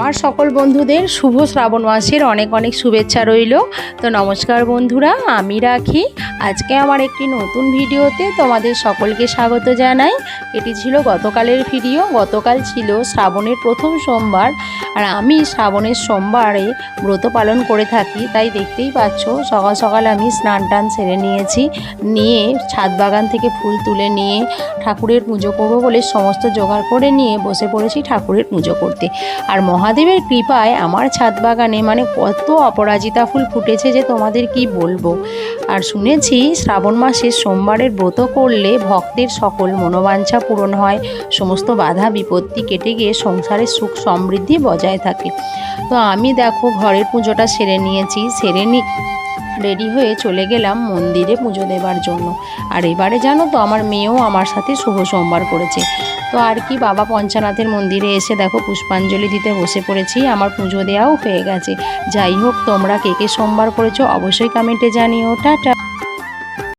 আমার সকল বন্ধুদের শুভ শ্রাবণ মাসের অনেক অনেক শুভেচ্ছা রইল। তো নমস্কার বন্ধুরা, আমি রাখি। আজকে আমার একটি নতুন ভিডিওতে তোমাদের সকলকে স্বাগত জানাই। এটি ছিল গতকালের ভিডিও। গতকাল ছিল শ্রাবণের প্রথম সোমবার, আর আমি শ্রাবণের সোমবারে ব্রত পালন করে থাকি। তাই দেখতেই পাচ্ছ সকাল সকাল আমি স্নান টান সেরে নিয়েছি, নিয়ে ছাদ বাগান থেকে ফুল তুলে নিয়ে ঠাকুরের পুজো করবো বলে সমস্ত জোগাড় করে নিয়ে বসে পড়েছি ঠাকুরের পুজো করতে। আর মহাদেবের কৃপায় আমার ছাদ বাগানে কত অপরাজিতা ফুল ফুটেছে যে তোমাদের কি বলবো। আর শুনেছি শ্রাবণ মাসে সোমবারের ব্রত করলে ভক্তের সকল মনোবাঞ্ছা পূরণ হয়, সমস্ত বাধা বিপত্তি কেটে গিয়ে সংসারের সুখ সমৃদ্ধি বজায় থাকে। তো আমি দেখো ঘরের পুজোটা সেরে নিয়েছি, রেডি হয়ে চলে গেলাম মন্দিরে পুজো দেবার জন্য। আর এবারে জানো তো আমার মেয়েও আমার সাথে শুভ সোমবার করেছে। তো আর কি, বাবা পঞ্চানাথের মন্দিরে এসে দেখো পুষ্পাঞ্জলি দিতে বসে পড়েছি। আমার পুজো দেওয়াও হয়ে গেছে। যাই হোক, তোমরা কে কে সোমবার করেছো অবশ্যই কমেন্টে জানিও। টাটা।